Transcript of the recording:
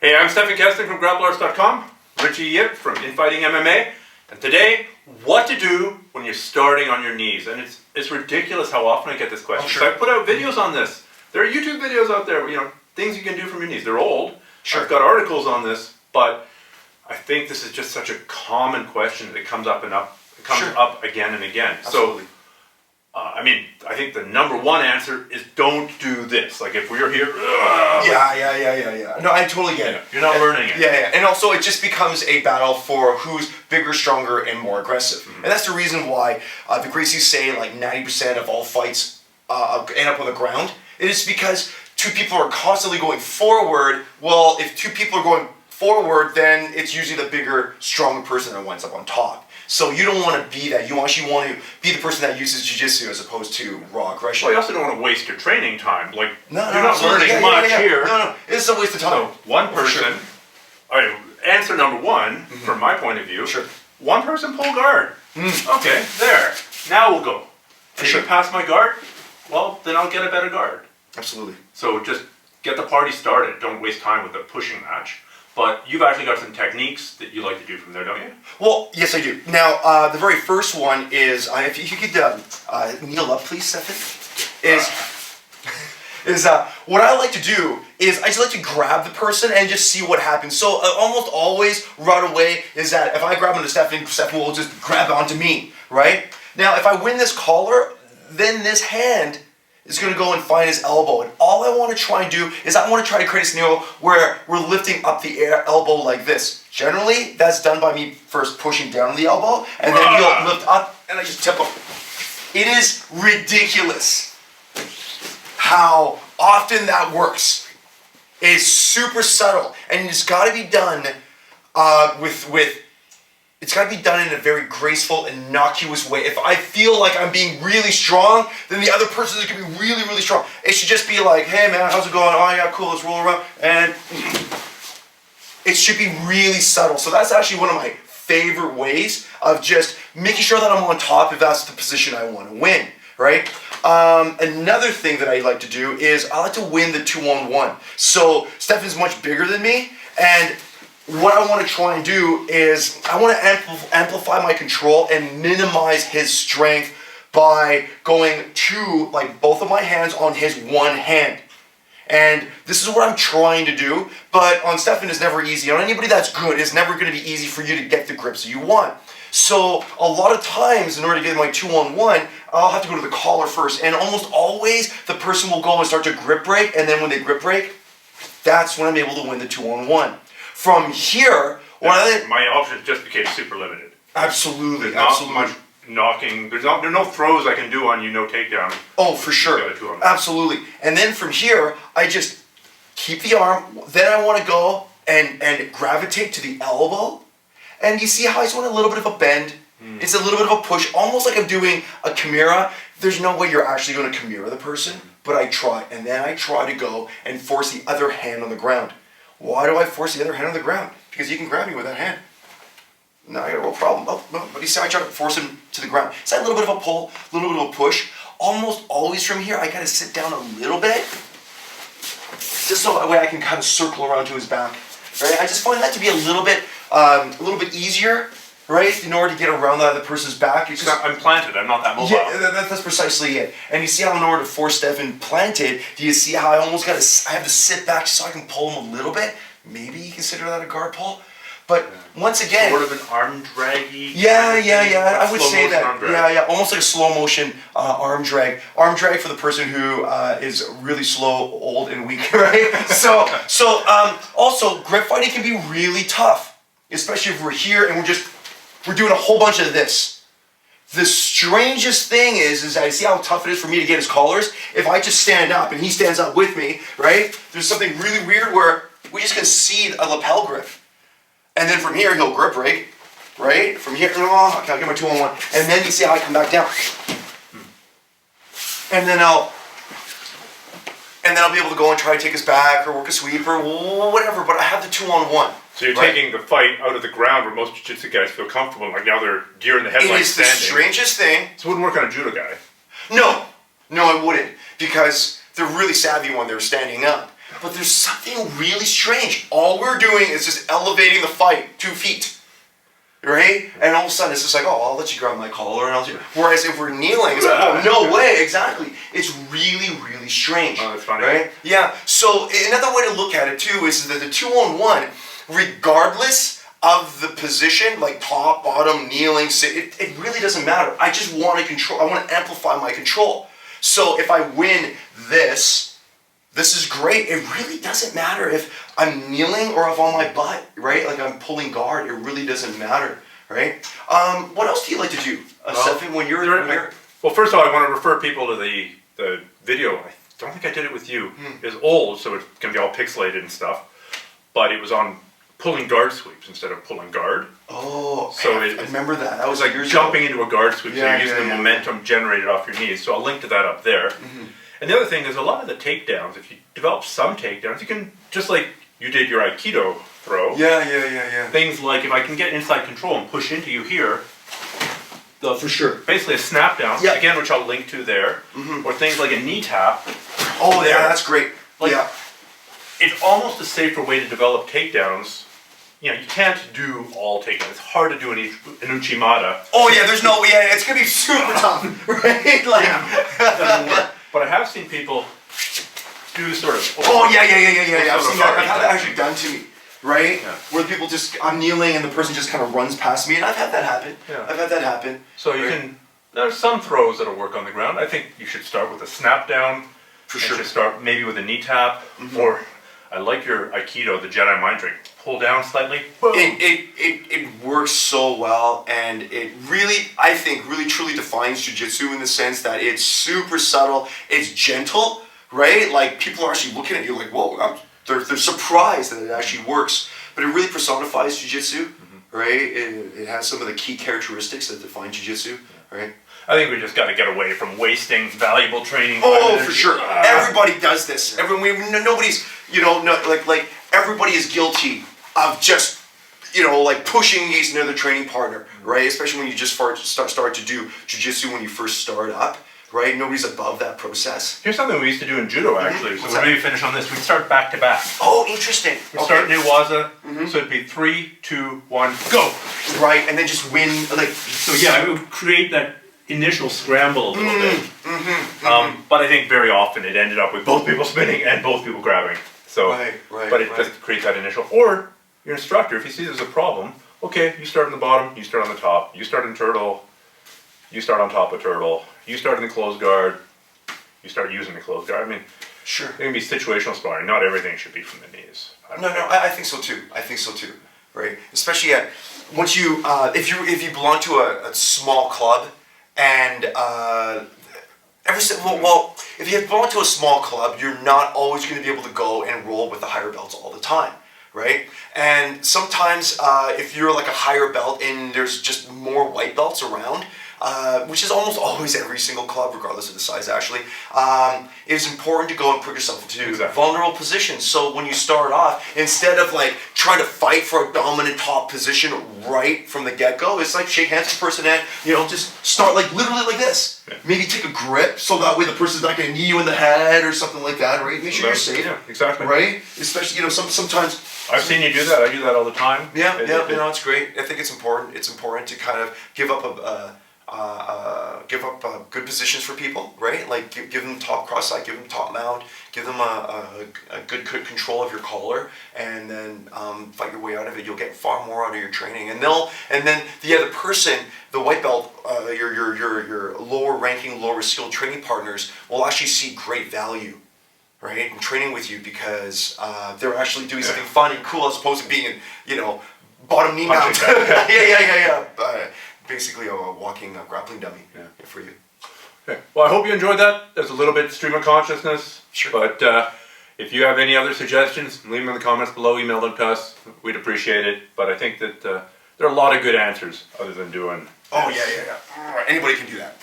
Hey, I'm Stephen Keston from grapplers.com, Richie Yip from Infighting MMA, and today, what to do when you're starting on your knees. And it's ridiculous how often I get this question. Sure. So I put out videos on this. There are YouTube videos out there, things you can do from your knees. They're old. Sure. I've got articles on this, but I think this is just such a common question that comes up and up. It comes up again and again. Absolutely. So, I think the number one answer is don't do this. Like if we're here, Yeah. No, I totally get it. You're not learning it. Yeah. And also it just becomes a battle for who's bigger, stronger, and more aggressive. Mm-hmm. And that's the reason why the Gracies say like 90% of all fights end up on the ground. It is because two people are constantly going forward. Well, if two people are going forward, then it's usually the bigger, stronger person that winds up on top. So you don't want to be that. You actually want to be the person that uses jiu-jitsu as opposed to raw aggression. Well, you also don't want to waste your training time. Like, you're not learning much here. No, it's a waste of time. So, one person, all right, answer number one, from my point of view, one person pull guard. Okay, there. Now we'll go. If you pass my guard, well, then I'll get a better guard. Absolutely. So just get the party started. Don't waste time with a pushing match. But you've actually got some techniques that you like to do from there, don't you? Well, yes, I do. Now, the very first one is, if you could kneel up, please, Stephen, is what I like to do is I just like to grab the person and just see what happens. So almost always right away is that if I grab onto Stephen will just grab onto me, right? Now, if I win this collar, then this hand is going to go and find his elbow. And all I want to try and do is I want to try to create a scenario where we're lifting up the elbow like this. Generally, that's done by me first pushing down the elbow, and then he'll lift up, and I just tip him. It is ridiculous how often that works. It's super subtle, and it's got to be done it's got to be done in a very graceful, innocuous way. If I feel like I'm being really strong, then the other person is going to be really, really strong. It should just be like, hey man, how's it going? Oh yeah, cool, let's roll around. And it should be really subtle. So that's actually one of my favorite ways of just making sure that I'm on top if that's the position I want to win, right? Another thing that I like to do is I like to win the 2-on-1. So Stefan's much bigger than me, and what I want to try and do is I want to amplify my control and minimize his strength by going to like both of my hands on his one hand. And this is what I'm trying to do, but on Stefan it's never easy. On anybody that's good, it's never going to be easy for you to get the grips that you want. So a lot of times in order to get my 2-on-1, I'll have to go to the collar first. And almost always the person will go and start to grip break, and then when they grip break, that's when I'm able to win the 2-on-1. From here, my options just became super limited. Absolutely, There's not much knocking. There's no throws I can do on you, no takedown. Oh, for sure. Absolutely. And then from here, I just keep the arm. Then I want to go and gravitate to the elbow. And you see how I just want a little bit of a bend. It's a little bit of a push, almost like I'm doing a Kimura. There's no way you're actually going to Kimura the person, but I try. And then I try to go and force the other hand on the ground. Why do I force the other hand on the ground? Because you can grab me with that hand. Now I got a real problem. Oh, no, but you see, I try to force him to the ground. It's like a little bit of a pull, a little bit of a push. Almost always from here, I gotta sit down a little bit, just so that way I can kind of circle around to his back. Right? I just find that to be a little bit easier, right? In order to get around that other person's back. I'm planted. I'm not that mobile. Yeah, that's precisely it. And you see how in order to force Stefan planted, do you see how I almost I have to sit back just so I can pull him a little bit? Maybe you consider that a guard pull. But once again, sort of an arm draggy. Yeah. I would say that. Yeah. Almost like a slow motion arm drag. Arm drag for the person who is really slow, old, and weak, right? So also grip fighting can be really tough, especially if we're here and we're doing a whole bunch of this. The strangest thing is that I see how tough it is for me to get his collars. If I just stand up and he stands up with me, right? There's something really weird where we just concede a lapel grip. And then from here, he'll grip break, right? From here, okay, I'll get my 2-on-1. And then you see how I come back down. And then I'll be able to go and try to take his back or work a sweep or whatever, but I have the 2-on-1. So you're taking the fight out of the ground where most jiu-jitsu guys feel comfortable, like now they're deer in the headlights standing. It is the strangest thing. So it wouldn't work on a judo guy. No, it wouldn't, because they're really savvy when they're standing up. But there's something really strange. All we're doing is just elevating the fight 2 feet. Right? And all of a sudden it's just like, oh, I'll let you grab my collar. And I'll do. Whereas if we're kneeling, it's like, oh, no way. Exactly. It's really, really strange. Oh, that's funny. Right? Yeah. So another way to look at it too is that the 2-on-1, regardless of the position, like top, bottom, kneeling, sit, it really doesn't matter. I just want to control. I want to amplify my control. So if I win this is great. It really doesn't matter if I'm kneeling or if I'm on my butt, right? Like I'm pulling guard. It really doesn't matter, right? What else do you like to do, Stefan, when you're... Well, first of all, I want to refer people to the video. I don't think I did it with you. It's old, so it's going to be all pixelated and stuff. But it was on pulling guard sweeps instead of pulling guard. Oh, so I remember that. That was like jumping into a guard sweep. Yeah, so you're using the momentum generated off your knees. So I'll link to that up there. And the other thing is a lot of the takedowns, if you develop some takedowns, you can, just like you did your Aikido throw. Yeah. Things like if I can get inside control and push into you here, For sure. Basically a snap down, Yeah. again, which I'll link to there, or things like a knee tap. Oh yeah, that's great. Like, yeah. It's almost a safer way to develop takedowns. You know, you can't do all takedowns. It's hard to do an Uchimata. Oh yeah, there's no, it's gonna be super tough, right? Like, Doesn't work. But I have seen people do sort of... Oh yeah. I've seen that. I've had that thing. actually done to me, right? Yeah. Where people just, I'm kneeling and the person just kind of runs past me, and I've had that happen. Yeah. I've had that happen. So you can... There's some throws that'll work on the ground. I think you should start with a snap down. For You sure. should start maybe with a knee tap, or I like your Aikido, the Jedi Mind Trick. Pull down slightly. Boom. It works so well, and it really, I think, really truly defines jiu-jitsu in the sense that it's super subtle, it's gentle, right? Like people are actually looking at you like, whoa, they're surprised that it actually works. But it really personifies jiu-jitsu, right? It has some of the key characteristics that define jiu-jitsu, right? I think we just got to get away from wasting valuable training. Oh, for sure. Everybody does this. Nobody's, like everybody is guilty of just, like pushing against another training partner, right? Especially when you just start to do jiu-jitsu when you first start up, right? Nobody's above that process. Here's something we used to do in judo, actually. So we'll maybe finish on this. We'd start back to back. Oh, interesting. We'd start Newaza, so it'd be 3, 2, 1, go! Right, and then just win, like... So yeah, it would create that initial scramble a little bit. But I think very often it ended up with both people spinning and both people grabbing. So, but it just creates that initial... Or your instructor, if he sees there's a problem, okay, you start on the bottom, you start on the top, you start in turtle, you start on top of turtle, you start in the closed guard, you start using the closed guard. I mean, sure. It can be situational sparring. Not everything should be from the knees. I think so too. Right? Especially once you, if you belong to a small club, and if you belong to a small club, you're not always going to be able to go and roll with the higher belts all the time, right? And sometimes if you're like a higher belt and there's just more white belts around, which is almost always every single club, regardless of the size actually, it is important to go and put yourself into vulnerable positions. So when you start off, instead of like trying to fight for a dominant top position right from the get-go, it's like shake hands with the person and, just start like literally like this. Yeah. Maybe take a grip so that way the person's not going to knee you in the head or something like that, right? Make sure you're safe. Yeah, exactly. Right? Especially, sometimes... I've seen you do that. I do that all the time. Yeah, it's great. I think it's important. It's important to kind of give up good positions for people, right? Like give them top cross side, give them top mount, give them a good control of your collar, and then fight your way out of it. You'll get far more out of your training, and then the other person, the white belt, your lower ranking, lower skilled training partners will actually see great value, right, in training with you because they're actually doing something fun and cool as opposed to being bottom knee mount. Yeah. Basically a walking grappling dummy for you. Okay. Well, I hope you enjoyed that. There's a little bit stream of consciousness. Sure. But if you have any other suggestions, leave them in the comments below, email them to us. We'd appreciate it. But I think that there are a lot of good answers other than doing... Oh, yeah. Anybody can do that.